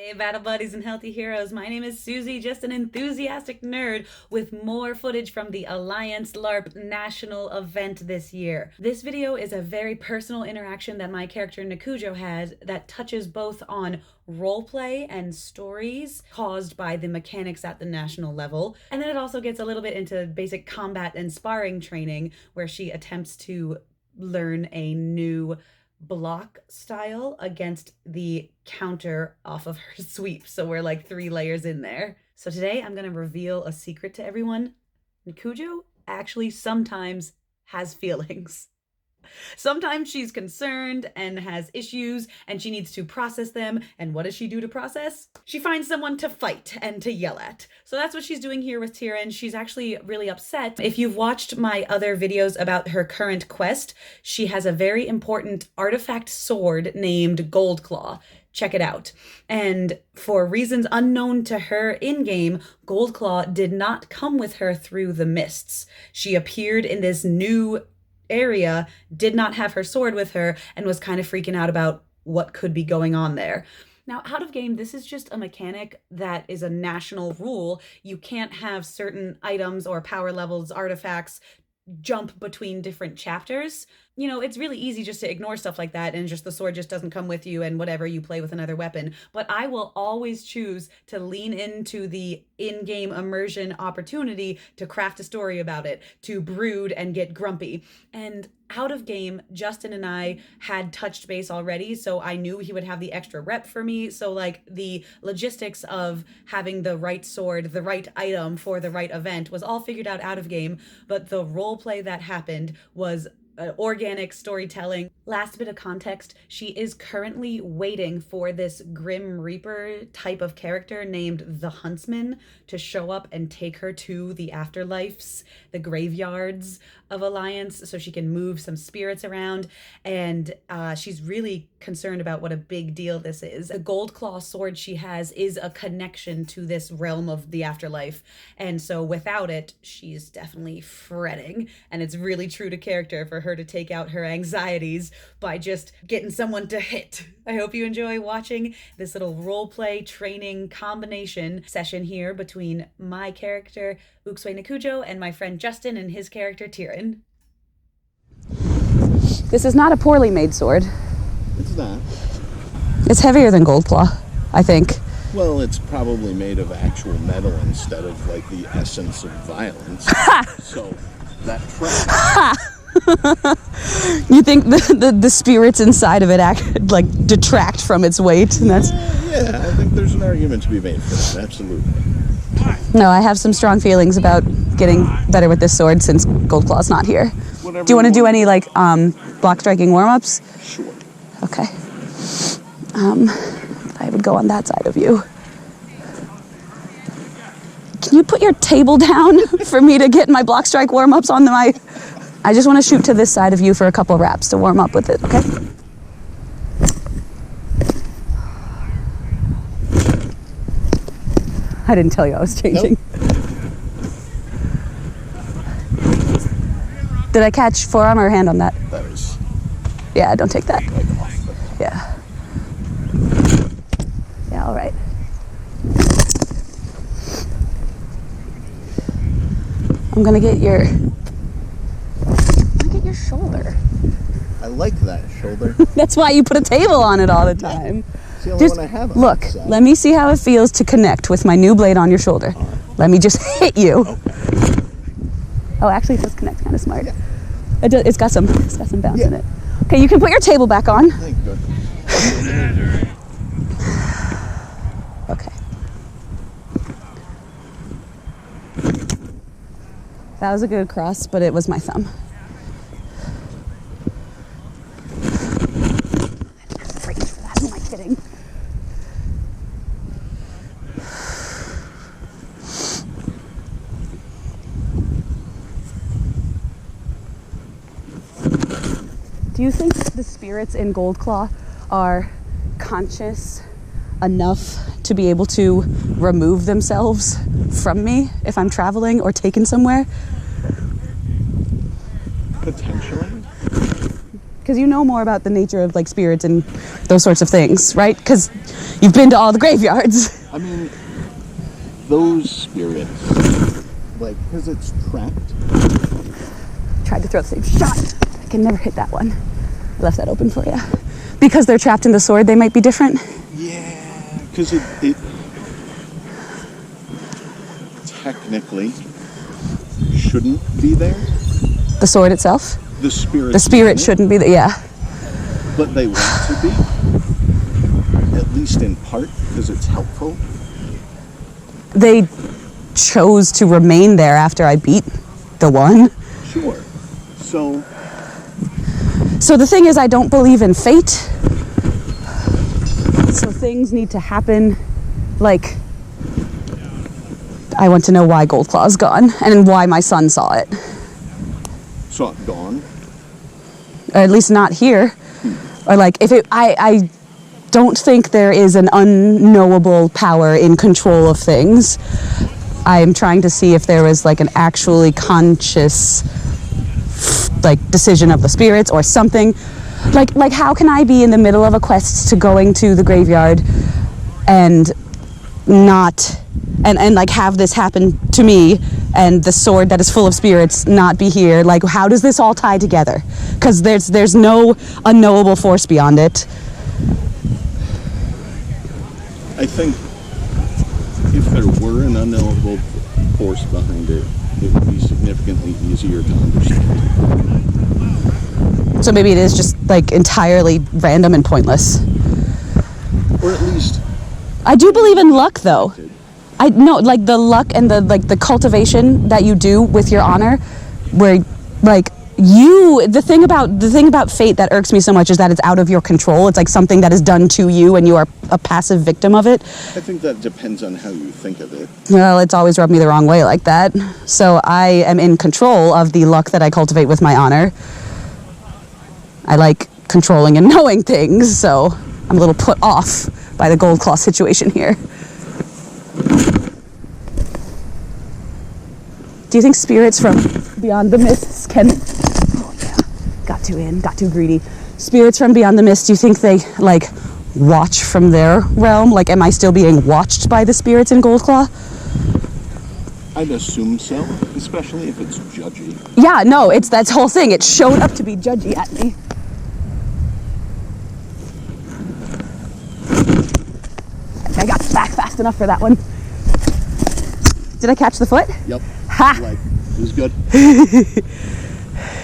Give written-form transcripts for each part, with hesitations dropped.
Hey Battle Buddies and Healthy Heroes, my name is Susie, just an enthusiastic nerd with more footage from the Alliance LARP National Event this year. This video is a very personal interaction that my character Nikhujo has that touches both on roleplay and stories caused by the mechanics at the national level, and then it also gets a little bit into basic combat and sparring training where she attempts to learn a new block style against the counter off of her sweep. So we're like 3 layers in there. So today I'm going to reveal a secret to everyone. Nikhujo actually sometimes has feelings. Sometimes she's concerned and has issues and she needs to process them. And what does she do to process? She finds someone to fight and to yell at. So that's what she's doing here with Tieran. She's actually really upset. If you've watched my other videos about her current quest, she has a very important artifact sword named Goldclaw. Check it out. And for reasons unknown to her in-game, Goldclaw did not come with her through the mists. She appeared in this new area, did not have her sword with her, and was kind of freaking out about what could be going on there. Now, out of game, this is just a mechanic that is a national rule. You can't have certain items or power levels, artifacts, jump between different chapters. You know, it's really easy just to ignore stuff like that and just the sword just doesn't come with you and whatever, you play with another weapon. But I will always choose to lean into the in-game immersion opportunity to craft a story about it, to brood and get grumpy. And out of game, Justin and I had touched base already, so I knew he would have the extra rep for me. So like the logistics of having the right sword, the right item for the right event was all figured out of game, but the role play that happened was organic storytelling. Last bit of context, she is currently waiting for this Grim Reaper type of character named the Huntsman to show up and take her to the afterlives, the graveyards of Alliance, so she can move some spirits around. And she's really concerned about what a big deal this is. The Goldclaw sword she has is a connection to this realm of the afterlife. And so without it, she's definitely fretting. And it's really true to character for her to take out her anxieties by just getting someone to hit. I hope you enjoy watching this little roleplay training combination session here between my character Nikhujo and my friend Justin and his character Tieran. This is not a poorly made sword. It's not. It's heavier than Goldclaw, I think. Well, it's probably made of actual metal instead of like the essence of violence. So that tracks. You think the spirits inside of it detract from its weight, and that's yeah, I think there's an argument to be made for that. Absolutely. No, I have some strong feelings about getting better with this sword since Goldclaw's not here. Whatever. Do you want to do any block striking warm-ups? Sure. Okay. I would go on that side of you. Can you put your table down for me to get my block strike warm-ups on my... I just want to shoot to this side of you for a couple reps to warm up with it, okay? I didn't tell you I was changing. Nope. Did I catch forearm or hand on that? That was... Yeah, don't take that. like off. Yeah. Yeah, all right. I'm gonna get your shoulder. I like that shoulder. That's why you put a table on it all the time. It's the only one I have. Look, So. let me see how it feels to connect with my new blade on your shoulder. Right. Let me just hit you. Okay. Oh, actually it does connect kind of smart. Yeah. It's got some bounce in it. Okay, you can put your table back on. Thank goodness. Okay. That was a good cross, but it was my thumb. I'm not afraid for that. Who am I kidding? Do you think the spirits in Goldclaw are conscious enough to be able to remove themselves from me if I'm traveling or taken somewhere? Potentially. because you know more about the nature of like spirits and those sorts of things, right? Because you've been to all the graveyards. I mean, those spirits, like, because it's trapped. Tried to throw the same shot. I can never hit that one. I left that open for you. Because they're trapped in the sword, they might be different. Yeah, because it technically shouldn't be there. The sword itself? The spirit. The spirit shouldn't be there, yeah. But they want to be, at least in part, because it's helpful. They chose to remain there after I beat the one. Sure. So the thing is, I don't believe in fate. So things need to happen. Like, I want to know why Goldclaw's gone and why my son saw it. Saw it gone? Or at least not here. Or like, if it, I don't think there is an unknowable power in control of things. I'm trying to see if there was like an actually conscious like decision of the spirits or something. Like how can I be in the middle of a quest to going to the graveyard and not and like have this happen to me and the sword that is full of spirits not be here? Like, how does this all tie together? Because there's no unknowable force beyond it. I think if there were an unknowable force behind it, it would be significantly easier to understand. So maybe it is just like entirely random and pointless. Or at least I do believe in luck, though. I know, like the luck and the cultivation that you do with your honor, where like the thing about fate that irks me so much is that it's out of your control. It's like something that is done to you and you are a passive victim of it. I think that depends on how you think of it. Well, it's always rubbed me the wrong way like that. So I am in control of the luck that I cultivate with my honor. I like controlling and knowing things, so I'm a little put off by the Goldclaw situation here. Do you think spirits from beyond the mists can... Oh yeah, got too greedy. Spirits from beyond the mist, do you think they, like, watch from their realm? Like, am I still being watched by the spirits in Goldclaw? I'd assume so, especially if it's judgy. Yeah, no, it's that whole thing. It showed up to be judgy at me. I got back fast enough for that one. Did I catch the foot? Yep. Ha! Like, it was good.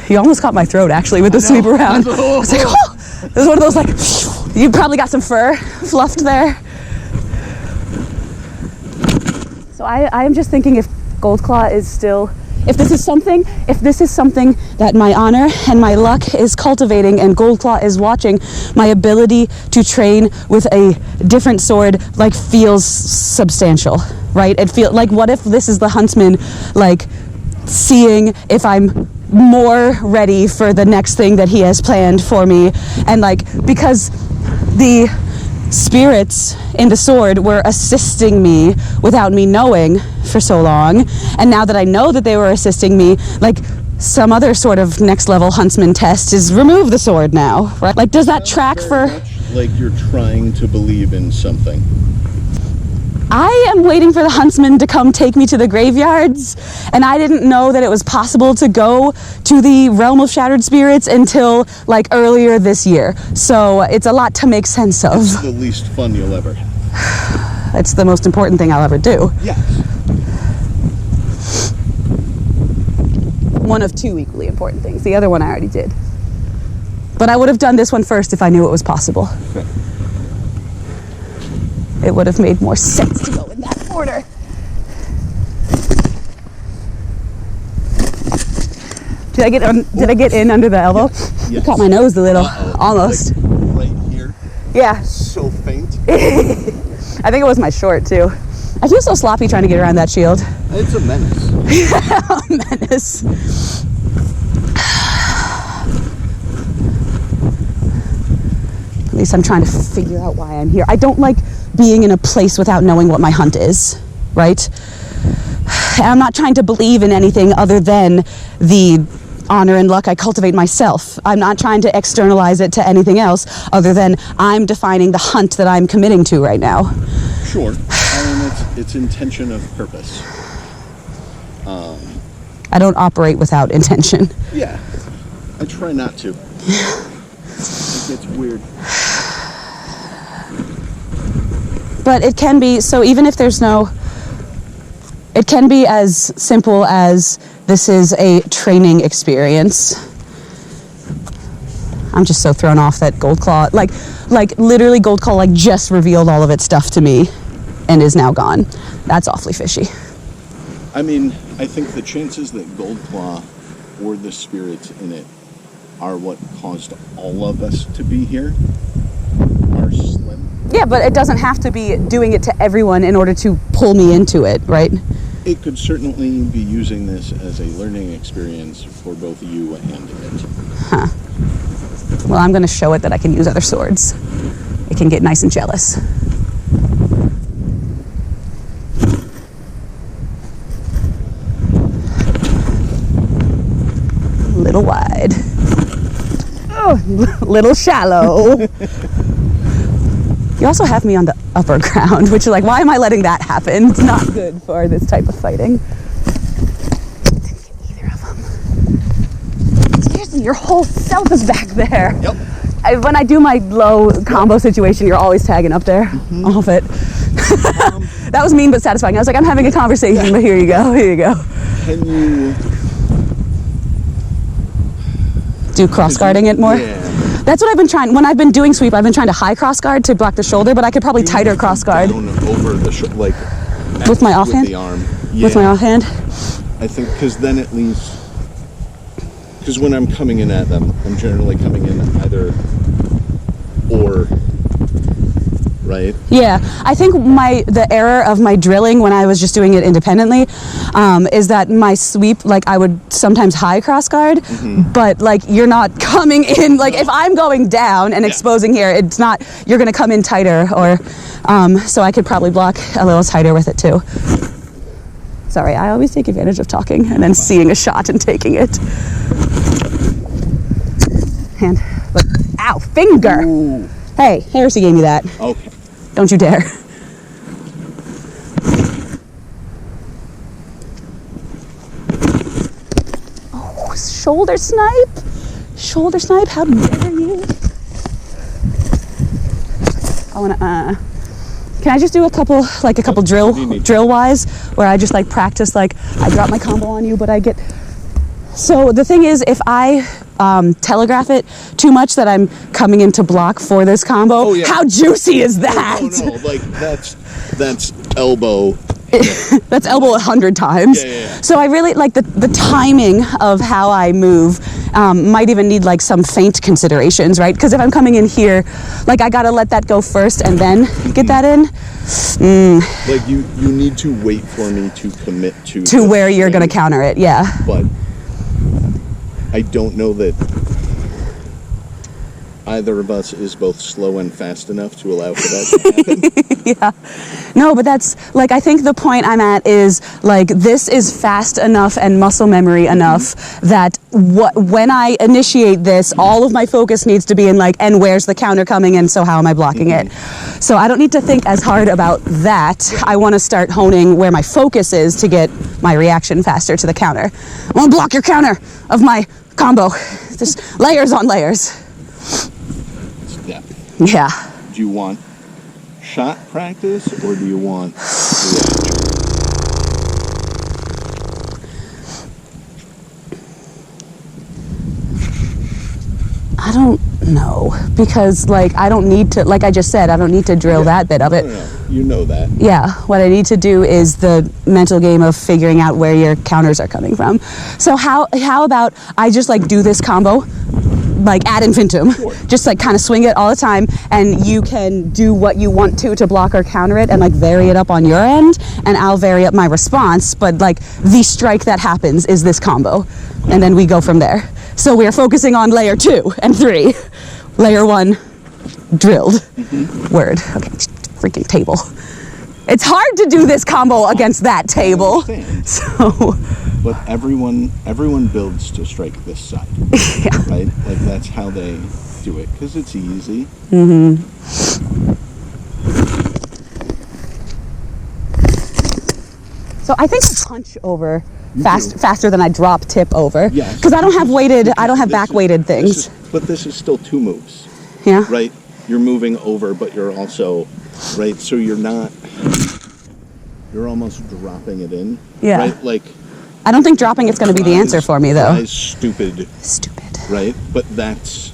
You almost caught my throat, actually, with the sweep around. I was like, oh! It was one of those, like, you probably got some fur fluffed there. So I am just thinking if Goldclaw is still... If this is something that my honor and my luck is cultivating and Goldclaw is watching, my ability to train with a different sword, like, feels substantial, right? It feels like, what if this is the huntsman, like, seeing if I'm more ready for the next thing that he has planned for me, and like, because the spirits in the sword were assisting me without me knowing for so long, and now that I know that they were assisting me, like, some other sort of next level huntsman test is remove the sword now, right? Like, does that track for... Like you're trying to believe in something. I am waiting for the huntsman to come take me to the graveyards, and I didn't know that it was possible to go to the realm of shattered spirits until, like, earlier this year. So it's a lot to make sense of. It's the least fun you'll ever have. It's the most important thing I'll ever do. Yes. One of two equally important things. The other one I already did. But I would have done this one first if I knew it was possible. Okay. It would have made more sense to go in that order. Did I get in under the elbow? Yes. Caught my nose a little. Uh-oh. Almost. Like right here. Yeah. So faint. I think it was my short too. I feel so sloppy trying to get around that shield. It's a menace. A menace. At least I'm trying to figure out why I'm here. I don't like being in a place without knowing what my hunt is, right? And I'm not trying to believe in anything other than the honor and luck I cultivate myself. I'm not trying to externalize it to anything else other than I'm defining the hunt that I'm committing to right now. Sure. I mean, it's intention of purpose. I don't operate without intention. Yeah. I try not to. It gets weird. But it can be, so even if there's no, it can be as simple as this is a training experience. I'm just so thrown off that Goldclaw, like literally Goldclaw like just revealed all of its stuff to me and is now gone. That's awfully fishy. I mean, I think the chances that Goldclaw or the spirits in it are what caused all of us to be here are slim. Yeah, but it doesn't have to be doing it to everyone in order to pull me into it, right? It could certainly be using this as a learning experience for both you and it. Huh. Well, I'm going to show it that I can use other swords. It can get nice and jealous. Little wide. Oh, little shallow. You also have me on the upper ground, which is like, why am I letting that happen? It's not good for this type of fighting. Didn't get either of them. Seriously, your whole self is back there. Yep. When I do my low combo situation, you're always tagging up there. All of it. That was mean but satisfying. I was like, I'm having a conversation, but here you go. Here you go. Can you do cross-guarding it more? Yeah. That's what I've been trying. When I've been doing sweep, I've been trying to high cross-guard to block the shoulder, but I could probably tighter cross-guard. Down over the like with my offhand? With the arm. Yeah. With my offhand? I think, because then at least, because when I'm coming in at them, I'm generally coming in either or, right? Yeah, I think the error of my drilling when I was just doing it independently is that my sweep, like I would sometimes high cross guard, but like you're not coming in, like if I'm going down and exposing here, it's not, you're gonna come in tighter, or so I could probably block a little tighter with it too. Sorry, I always take advantage of talking and then seeing a shot and taking it. Hand, but, ow, finger! Ooh. Hey, Heresy gave me that. Okay. Don't you dare. Oh, shoulder snipe? Shoulder snipe? How dare you? I wanna, can I just do a couple drill wise, where I just like practice, like I drop my combo on you, but I get, so the thing is, if I telegraph it too much that I'm coming in to block for this combo, how juicy is that? No, like that's elbow. That's elbow 100 times. Yeah. So I really like the timing of how I move. Might even need like some feint considerations, right? Because if I'm coming in here, like I gotta let that go first and then get that in. Like you need to wait for me to commit to where you're gonna counter it. Yeah. But I don't know that either of us is both slow and fast enough to allow for that to happen. Yeah. No, but that's, like, I think the point I'm at is, like, this is fast enough and muscle memory enough that when I initiate this, all of my focus needs to be in, like, and where's the counter coming and so how am I blocking it? So I don't need to think as hard about that. I want to start honing where my focus is to get my reaction faster to the counter. I want to block your counter of my combo. Just layers on layers. Yeah. Do you want shot practice or do you want reaction? I don't know, because like I don't need to, like I just said, I don't need to drill that bit of it. No. You know that. Yeah, what I need to do is the mental game of figuring out where your counters are coming from. So how about I just like do this combo like ad infinitum, just like kind of swing it all the time, and you can do what you want to block or counter it and like vary it up on your end, and I'll vary up my response, but like the strike that happens is this combo, and then we go from there. So we are focusing on layer 2 and 3. Layer 1 drilled. Word. Okay, freaking table. It's hard to do this combo against that table. So But everyone builds to strike this side, Yeah. right? Like that's how they do it because it's easy. Mm-hmm. So I think I punch over faster than I drop tip over. Yes. Because I don't have back weighted things. But this is still two moves, Yeah. right? You're moving over, but you're also, right? So you're almost dropping it in. Yeah. Right? Like, I don't think dropping it's going to be the answer for me though. That is stupid. Stupid. Right? But that's...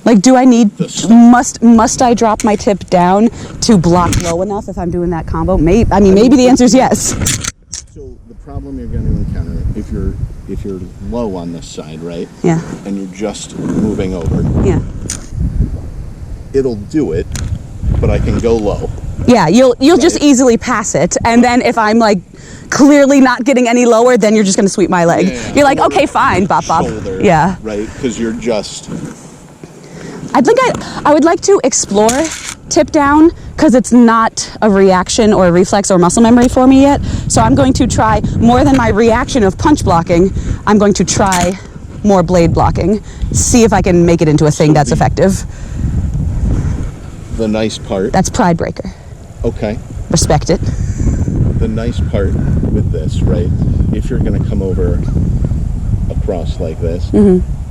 Like, do I need, must I drop my tip down to block low enough if I'm doing that combo? Maybe the answer is yes. So the problem you're going to encounter if you're low on this side, right? Yeah. And you're just moving over. Yeah. It'll do it, but I can go low. Yeah, you'll just easily pass it, and then if I'm like clearly not getting any lower, then you're just going to sweep my leg. Yeah. You're like, okay, fine, bop bop. Shoulder, Yeah. Right? Because you're just... I think I would like to explore tip down because it's not a reaction or a reflex or muscle memory for me yet. So I'm going to try more than my reaction of punch blocking. I'm going to try more blade blocking. See if I can make it into a thing that's effective. The nice part... That's pride breaker. Okay. Respect it. The nice part with this, right? If you're going to come over across like this,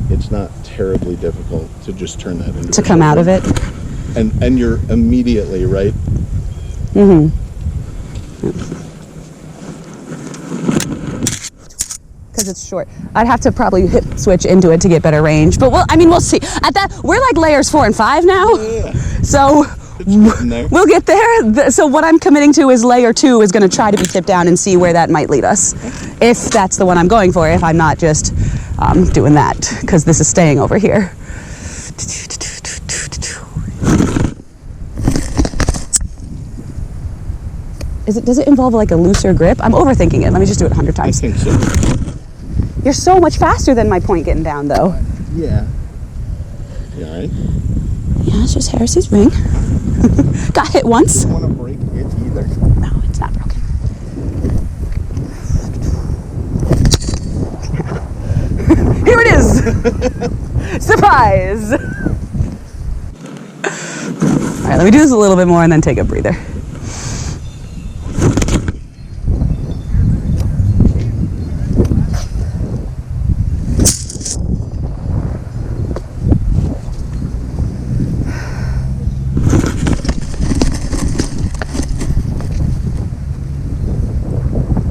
it's not terribly difficult to just turn that into To come out of it. And you're immediately, right? Because it's short. I'd have to probably hit switch into it to get better range. But we'll see. At that, we're like layers 4 and 5 now. Yeah. So we'll get there. So what I'm committing to is layer 2 is going to try to be tipped down and see where that might lead us. If that's the one I'm going for, if I'm not just doing that, because this is staying over here. Does it involve like a looser grip? I'm overthinking it. Let me just do it 100 I times. think so. You're so much faster than my point getting down, though. Yeah. You all right? Yeah, it's just Heresy's ring. Got hit once. I don't want to break it either. No, it's not broken. Here it is! Surprise! Alright, let me do this a little bit more and then take a breather.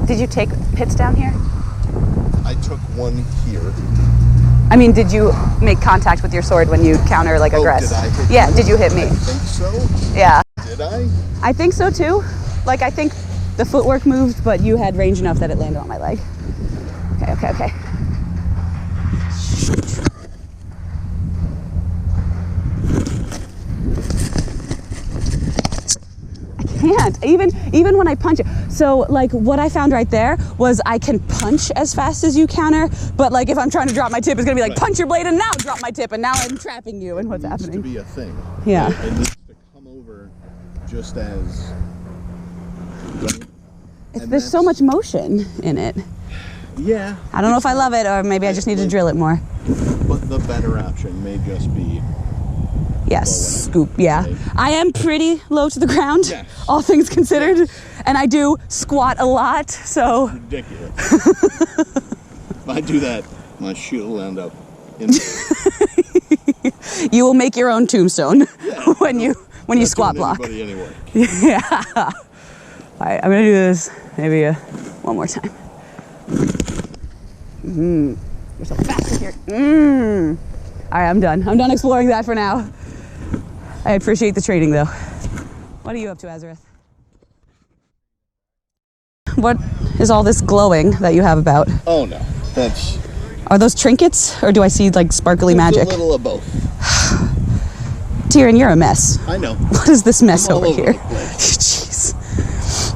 Did you take pits down here? I took one here. I mean, did you make contact with your sword when you counter like aggress? Did I hit Yeah, you? did you hit me? I think so. Yeah. Did I? I think so too. Like, I think the footwork moved, but you had range enough that it landed on my leg. Okay. Can't even when I punch it. So like what I found right there was I can punch as fast as you counter, but like if I'm trying to drop my tip, it's gonna be like punch your blade and now drop my tip and now I'm trapping you and what's happening. It needs to be a thing. Yeah. It needs to come over just as. There's so much motion in it. Yeah. I don't know if I love it or maybe I just need to drill it more. But the better option may just be. Yes, scoop, yeah. Right. I am pretty low to the ground, Yes. all things considered, and I do squat a lot, so. Ridiculous. If I do that, my shoe will end up in there. You will make your own tombstone when you squat block. Anyway. Yeah. All right, I'm gonna do this maybe one more time. You're so fast in here. All right, I'm done. I'm done exploring that for now. I appreciate the trading, though. What are you up to, Azareth? What is all this glowing that you have about? Oh no, that's. Are those trinkets, or do I see like sparkly magic? A little of both. Tieran, you're a mess. I know. What is this mess I'm all over over here? the place.